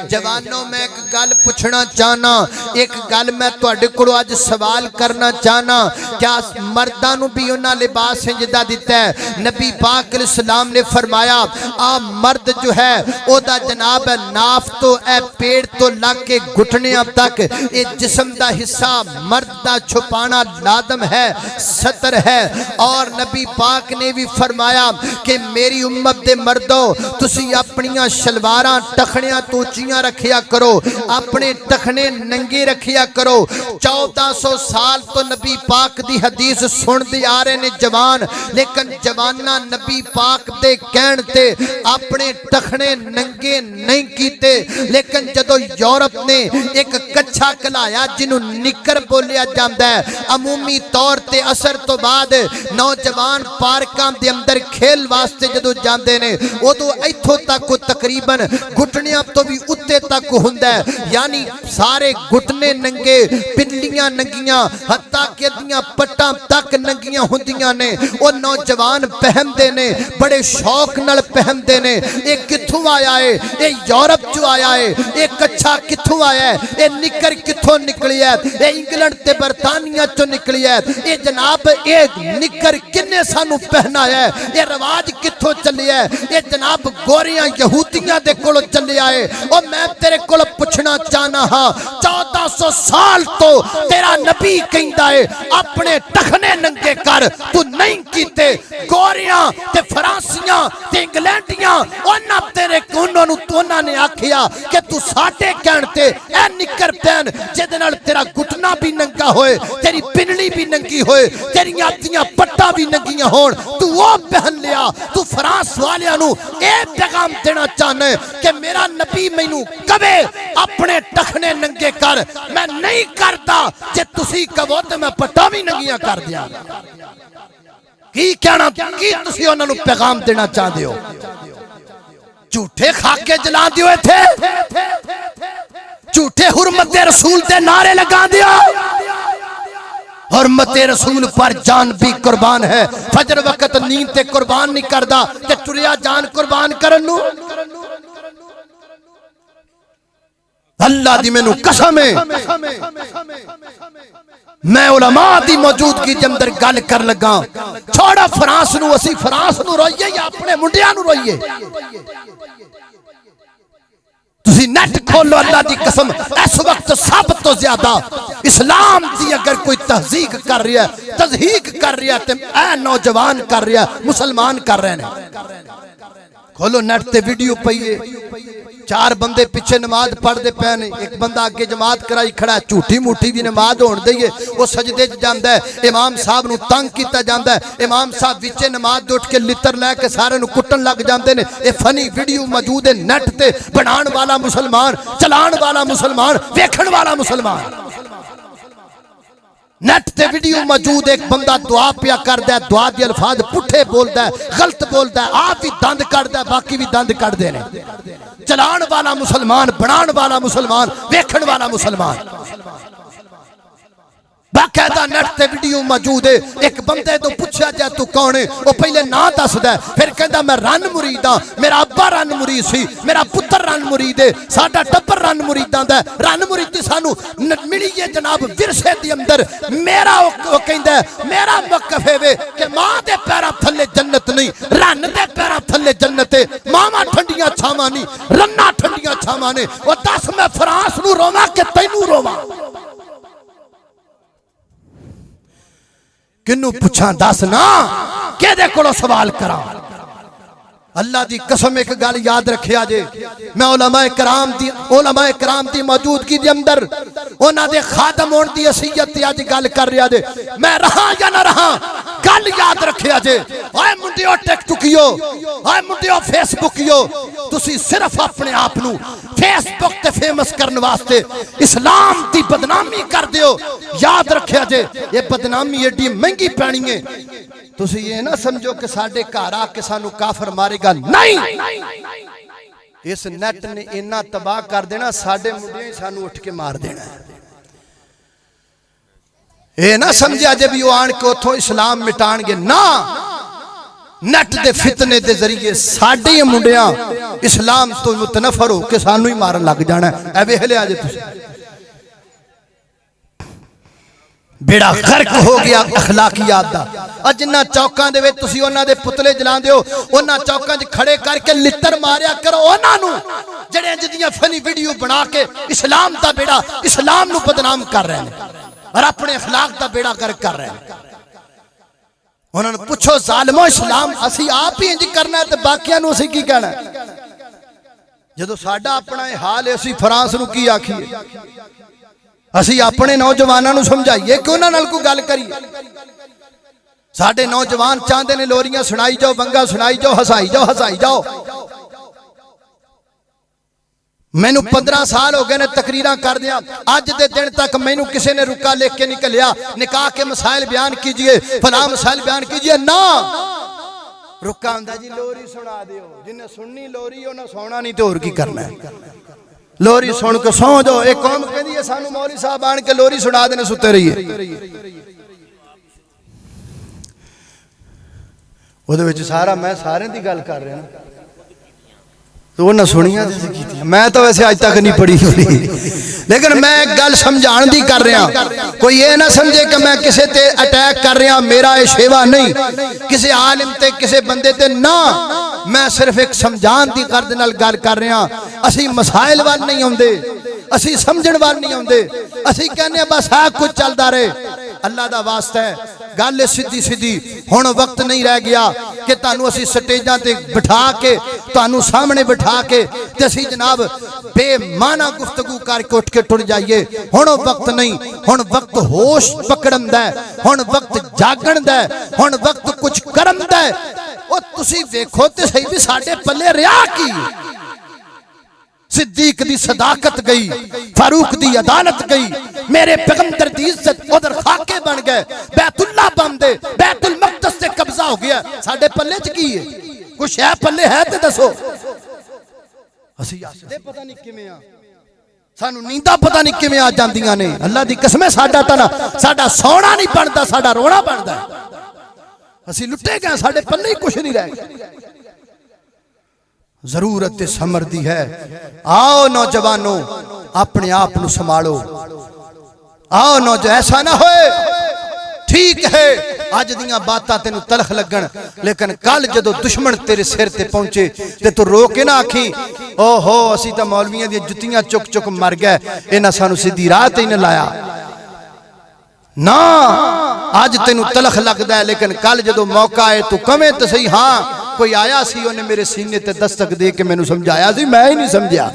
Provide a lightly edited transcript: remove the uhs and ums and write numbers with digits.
जवानों मैं एक गल पूछना चाहना, एक गल मैं तुहाडे कोलों अज सवाल करना चाहना, क्या मर्दां नूं भी उन्हां लिबास इंजदा दिता है? नबी पाक अलैहिस्सलाम ने फरमाया आ मर्द जो है ओदा जनाब नाफ तो ए पेड़ तो लग के घुटनियां तक ये जिस्म दा हिस्सा मर्द दा छुपाना लाजम है, सतर है। और नबी पाक ने भी फरमाया कि मेरी उम्मत दे मर्दो तुसी अपनियां शलवारां टखनियां तो उच्चियां रखिया करो, अपने टखने नंगे रखिया करो। 1400 साल तो नबी पाक दी हदीस सुनते आ रहे ने जवान, लेकिन जवाना नबी पाक दे कहण ते अपने टखने नंगे नहीं कीते। लेकिन जदों यूरोप ने एक कच्छा कलाया जिन्हों निकर बोलिया जाता है, अमूमी तौर ते असर तो बाद नौजवान पार्कां दे अंदर खेल वास्ते जदों जाते ने उदों इत्थों तक तकरीबन घुटनियां तो भी उत्ते तक हुंदा है, यानी सारे घुटने नंगे, पिल्लियां नंगियां, हत्ता कि अद्दियां पट्टां तक नंगियां हुंदियां ने। वो नौजवान पहनते ने, बड़े शौक नाल पहनते ने। ये कित्थों आया है? ये यूरोप चो आया है। ये कच्छा कित्थों आया है? ये निकर कित्थों निकली है? ये इंग्लैंड ते बरतानिया चो निकली है। ये जनाब ये निकर किन्ने सानू पहनाया है? ये रिवाज कित्थों चलिया है? ये जनाब गोरियां यहूदियां दे कोलों चलिया है। और मैं तेरे कोलों पूछना चाहना हाँ, 1400 साल तो तेरा नबी कहंदा है अपने टखने नंगे कर, तू नहीं कीते। गोरियां ते फरांसियां ते इंग्लैंडियां उन्हां तेरे उन्हां तोना ने आखिया कि तू साडे कहण ते ए निकर पहन जिहदे नाल तेरा घुटना भी नंगा होए, तेरी पिनली भी नंगी होए, तेरियां अद्धियां पट्टां भी नंगियां होण, तू वो पहन लिया। तू फ्रांस वालियां नू ए पैगाम देना चाहना कि मेरा नबी मैनू कवे अपने टखने नंगे कर, मैं नहीं करता। जे तुसी कहो तो मैं पट्टा भी नंगियां कर दिया। की कहना की तुसी उन्हां नू पैगाम देना चाहते हो? झूठे खाके जला दियो, थे झूठे हुर्मते रसूल ते नारे लगा दियो। हुर्मते रसूल पर जान भी कुर्बान है। फजर वक्त नींद ते कुर्बान नहीं करदा ते टुरिया जान कुर्बान करन नू। अल्लाह दी मैनू कसम है, मैं उलमा दी मौजूदगी के अंदर गल कर लगा। छोड़ा फ्रांस नू, असी फ्रांस नू रोइए या अपने मुंडियां नू रोइए? तुसी नेट खोलो, अल्लाह दी कसम इस वक्त सब तो ज्यादा इस्लाम दी अगर कोई तहजीक कर रहा है, तजहीक कर रहा है तो ऐ नौजवान कर रहा है, मुसलमान कर रहे हैं। खोलो नेट ते वीडियो पईए, 4 बंदे पीछे नमाज पढ़ते पे ने, एक बंदा आगे जमात कराई खड़ा है, झूठी मूठी भी नमाज होने दईए, वो सजदे च जाता है, इमाम साहब नू तंग किया जाता है, इमाम साहब विचे नमाज उठ के लितर लैके सारे नू कुटन लग जाते हैं। ये फनी वीडियो मौजूद है नेट ते, बनाने वाला मुसलमान, चलाने वाला मुसलमान, वेखण वाला मुसलमान। नेट ते वीडियो मौजूद, एक बंदा दुआ पिया करदा है, दुआ दे अल्फाज पुठे बोलता है, गलत बोलता है, आप भी दंद कढ़दा है, बाकी भी दंद कढ़दे ने। चलान वाला मुसलमान, बनाने वाला मुसलमान, वेखण वाला मुसलमान। बाकायदा नेट ते वीडियो मौजूद है। एक बंदे तो पूछा जाए तू कौन है, वो पहले ना दसदा, फिर कहता मैं रन मुरीद हाँ, मेरा अब्बा रन मुरीद सी, मेरा पुत्र रन मुरीद है, साडा टब्बर रन मुरीदां दा। रन मुरीदी सानू मिली है जनाब विरसे दे अंदर। मेरा वो कहंदा मेरा मौकफ है वे कि मां दे पैरां थल्ले जन्नत नहीं, रन दे पैरां थल्ले जन्नत है। मावां ठंडियां छावां नहीं, रन्ना ठंडियां छावां ने। वो दस मैं फ्रांस नू रोवां कि तैनू रोवां? किन्नू पूछा दस ना, केदे कोलों सवाल करा? अल्लाह दी कसम एक गल याद रखिया जे, मैं उलमाए कराम दी मौजूदगी दे अंदर उन्हां दे खादम होण दी हसीयत ते अज गल कर रहा जे। मैं रहा या ना रहा, गल याद रखिया जे। हाय मुंडियो टिकटुकियो, हाय मुंडियो फेसबुकियो, तुसी सिर्फ अपने आप नू फेसबुक ते फेमस करने वास्ते इस्लाम दी बदनामी कर दियो। याद रखिया जे, ये बदनामी एडी महंगी पैनी है। तुसी ये ना समझो कि साडे घर आके सानू काफर मारेगा, नहीं। इस नेट ने इन्ना तबाह कर देना, साडे मुंडे सानू उठ के मार देना। ये ना समझा जे भी वो आन के उथों इस्लाम मिटाणगे, ना। नट दे फितने दे जरिए साडे मुंडियां इस्लाम तो मुतनफर हो के सानू ही मारन लग जाना। ऐ वेख लिया जे तुसीं बेड़ा गर्क हो गया अखलाकियात दा। अज जिन्ना चौकां दे विच तुसीं उन्हां दे पुतले जलांदे हो, उन्हां चौकां 'च खड़े करके लित्तर मारिया करो उन्हां नूं जिहड़े जिहदियां फनी वीडियो बना के इस्लाम दा बेड़ा इस्लाम नूं बदनाम कर रहे हैं और अपने अखलाक दा बेड़ा गर्क कर रहे हैं। उन्हां नूं पुछो जालिमो इस्लाम असीं आप ही इंज करना है ते बाकियां नूं असीं की कहना? जदों साडा अपना हाल है असीं फ्रांस नूं की आखीए? असी अपने नौजवानों को समझाइए कि उन्हां नाल कोई गल करिए। साडे नौजवान चाहते ने लोरियां सुनाई जाओ, वंगा सुनाई जाओ, हसाई जाओ, हसाई जाओ। मैनू 15 साल हो गए ने तकरीरां कर दिया, अज दे दिन तक मैनू किसी ने रुका लिख के निकलिया निकाह के मसाइल बयान कीजिए, फलां मसाइल बयान कीजिए ना। रुका हुंदा जी लोरी सुना दिओ, जिन्हें सुननी लोरी उन्हें सोना नहीं तो होर की करना है। लोरी सुन के सौ जाओ। एक कौम कहती है सानू मौलवी साहब आन के लोरी सुना देने सुते रहिए। ਉਹਦੇ ਵਿੱਚ सारा मैं सारे की गल कर रहा तो उन्हें सुनिया मैं तो वैसे अज तक नहीं पढ़ी हुई, लेकिन मैं एक गल समझाने की कर रहा। कोई ये ना समझे कि मैं किसी ते अटैक कर रहा, मेरा ये शेवा नहीं किसी आलिम ते किसी बंदे ते ना, मैं सिर्फ एक समझाने की गर्द नाल गल कर रहा। असी मसाइल वाल नहीं आउंदे, असी समझण वाल नहीं आउंदे, असी कहने बस है कुछ चलता रहे। अल्लाह दा वास्ता है गल सीधी सीधी। हुण वक्त नहीं रह गया कि तुहानू असी स्टेजां ते बिठा के तुहानू सामने बिठा के ते असी जनाब बेमाना गुफ्तगू करके उठ के टुर जाइए। हुण वक्त नहीं, हुण वक्त होश पकड़न दा है, हुण वक्त जागण दा है, हुण वक्त कुछ करन दा है। ओ तुसी देखो ते सही भी साडे पल्ले रिहा की? सिद्दीक दी सदाकत गई, फारूक दी अदालत गई, मेरे पैगंबर दी इज्जत उधर खाके बन गए, बैतुल्लाह बन दे, बैतुल मक़दस से कब्जा हो गया। साडे पल्ले च की है? कुछ है पल्ले है ते दसो। असी हसदे पता नहीं किवें आ, सानू नींदा पता नहीं किवें आ जांदियां ने। अल्लाह दी कसम है साडा तना साडा सोना नहीं बनदा, साडा रोना बनदा। असी लुटे गए, साडे पल्ले ही कुछ नहीं रह गया। जरूरत समर दी है। आओ नौजवानों अपने आप को संभालो। आओ नौजवान ऐसा ना होए, ठीक है अज दियां बातां तेनू तलख लगन, लेकिन कल जदों दुश्मन तेरे सिर ते पहुंचे ते तू रो के ना आखी ओहो असी तो मौलवियां दी जुत्तियां चुक चुक मर गए, इन्हां सानू सीधी राह ते ही नहीं लाया ना। अज तेनू तलख लगदा है, लेकिन कल जदों मौका आए तू कवें तो सही हाँ कोई आया सी उन्हें मेरे सीने ते दस्तक दे के मैनू समझाया सी, मैं ही नहीं समझा।